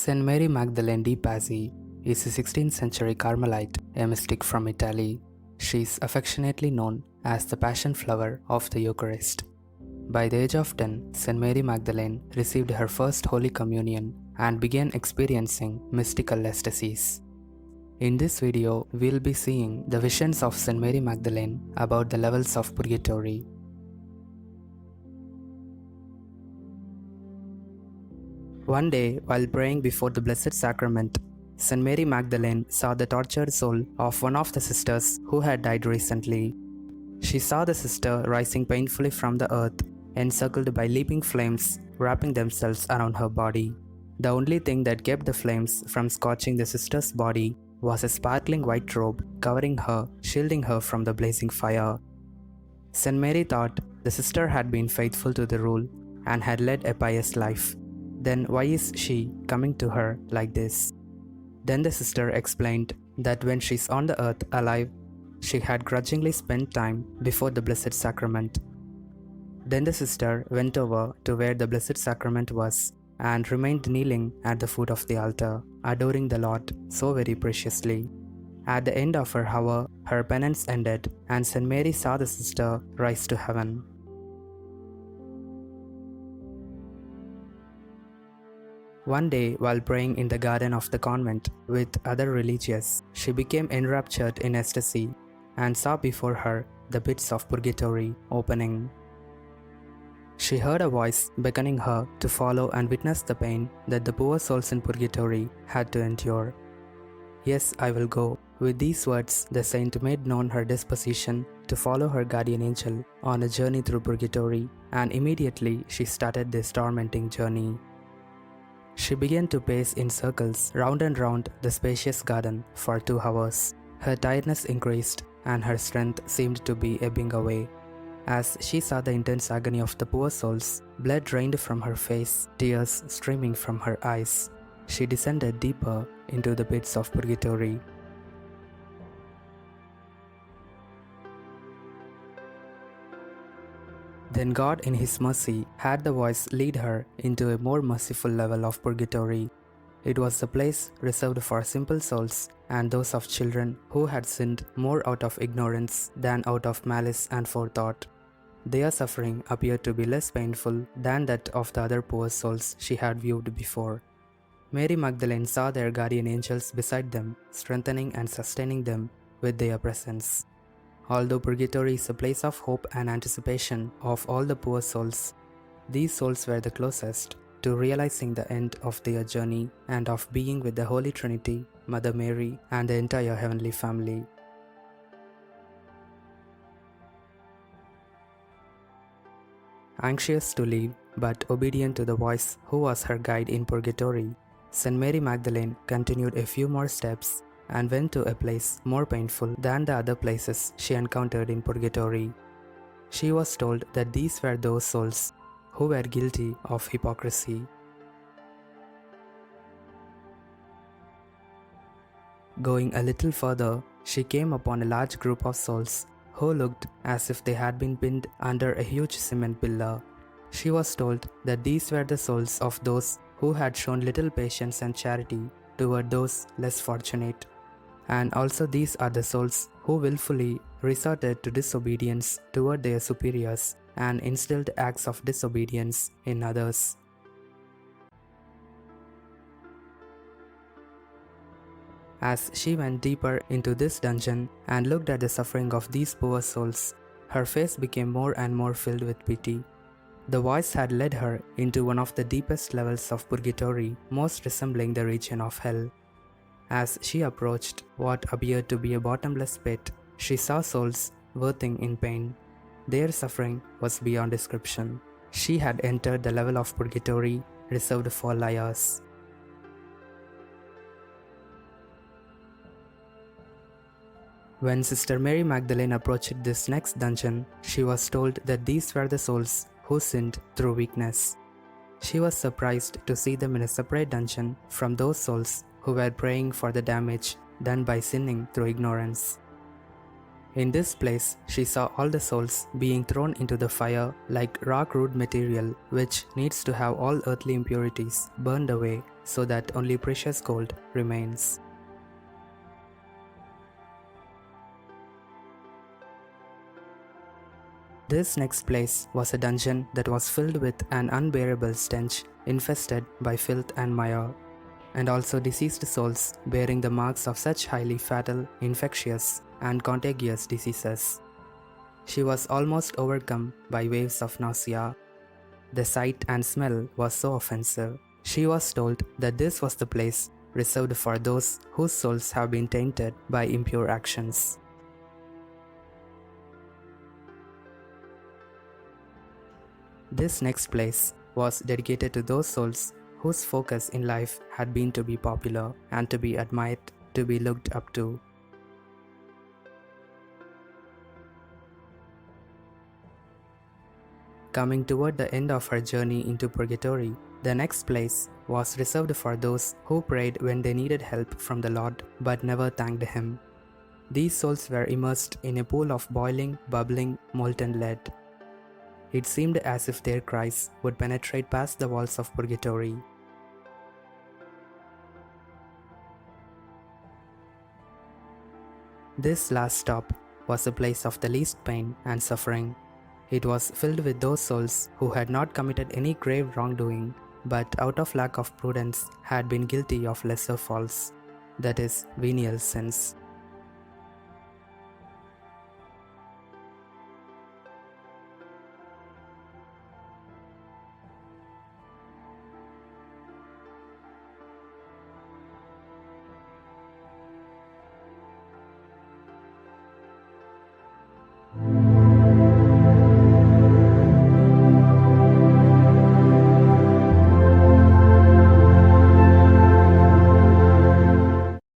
St Mary Magdalene di Pazzi is a 16th century Carmelite, a mystic from Italy. She is affectionately known as the Passion Flower of the Eucharist. By the age of 10, St Mary Magdalene received her first Holy Communion and began experiencing mystical ecstasies. In this video, we'll be seeing the visions of St Mary Magdalene about the levels of purgatory. One day, while praying before the Blessed Sacrament, St. Mary Magdalene saw the tortured soul of one of the sisters who had died recently. She saw the sister rising painfully from the earth, encircled by leaping flames wrapping themselves around her body. The only thing that kept the flames from scorching the sister's body was a sparkling white robe covering her, shielding her from the blazing fire. St. Mary thought the sister had been faithful to the rule and had led a pious life. Then why is she coming to her like this? Then the sister explained that when she's on the earth alive, she had grudgingly spent time before the Blessed Sacrament. Then the sister went over to where the Blessed Sacrament was and remained kneeling at the foot of the altar, adoring the Lord so very preciously. At the end of her hour, her penance ended, and St. Mary saw the sister rise to heaven. One day, while praying in the garden of the convent with other religious, she became enraptured in ecstasy and saw before her the pits of purgatory opening. She heard a voice beckoning her to follow and witness the pain that the poor souls in purgatory had to endure. "Yes, I will go." With these words, the saint made known her disposition to follow her guardian angel on a journey through purgatory, and immediately she started this tormenting journey. She began to pace in circles round and round the spacious garden for 2 hours. Her tiredness increased and her strength seemed to be ebbing away. As she saw the intense agony of the poor souls, blood drained from her face, tears streaming from her eyes. She descended deeper into the pits of purgatory. Then God in His mercy had the voice lead her into a more merciful level of purgatory. It was a place reserved for simple souls and those of children who had sinned more out of ignorance than out of malice and forethought. Their suffering appeared to be less painful than that of the other poor souls she had viewed before. Mary Magdalene saw their guardian angels beside them, strengthening and sustaining them with their presence. Although purgatory is a place of hope and anticipation of all the poor souls, these souls were the closest to realizing the end of their journey and of being with the Holy Trinity, Mother Mary, and the entire heavenly family. Anxious to leave, but obedient to the voice who was her guide in purgatory, St. Mary Magdalene continued a few more steps and went to a place more painful than the other places she encountered in purgatory. She was told that these were those souls who were guilty of hypocrisy. Going a little further, she came upon a large group of souls who looked as if they had been pinned under a huge cement pillar. She was told that these were the souls of those who had shown little patience and charity toward those less fortunate. And also these are the souls who willfully resorted to disobedience toward their superiors and instilled acts of disobedience in others. As she went deeper into this dungeon and looked at the suffering of these poor souls, her face became more and more filled with pity. The voice had led her into one of the deepest levels of purgatory, most resembling the region of hell. As she approached what appeared to be a bottomless pit, she saw souls writhing in pain. Their suffering was beyond description. She had entered the level of purgatory reserved for liars. When Sister Mary Magdalene approached this next dungeon, she was told that these were the souls who sinned through weakness. She was surprised to see them in a separate dungeon from those souls who were praying for the damage done by sinning through ignorance. In this place, she saw all the souls being thrown into the fire like raw crude material, which needs to have all earthly impurities burned away so that only precious gold remains. This next place was a dungeon that was filled with an unbearable stench, infested by filth and mire, and also deceased souls bearing the marks of such highly fatal, infectious, and contagious diseases. She was almost overcome by waves of nausea. The sight and smell was so offensive. She was told that this was the place reserved for those whose souls have been tainted by impure actions. This next place was dedicated to those souls whose focus in life had been to be popular and to be admired, to be looked up to. Coming toward the end of her journey into purgatory, the next place was reserved for those who prayed when they needed help from the Lord but never thanked Him. These souls were immersed in a pool of boiling, bubbling, molten lead. It seemed as if their cries would penetrate past the walls of purgatory. This last stop was a place of the least pain and suffering. It was filled with those souls who had not committed any grave wrongdoing, but out of lack of prudence had been guilty of lesser faults, that is, venial sins.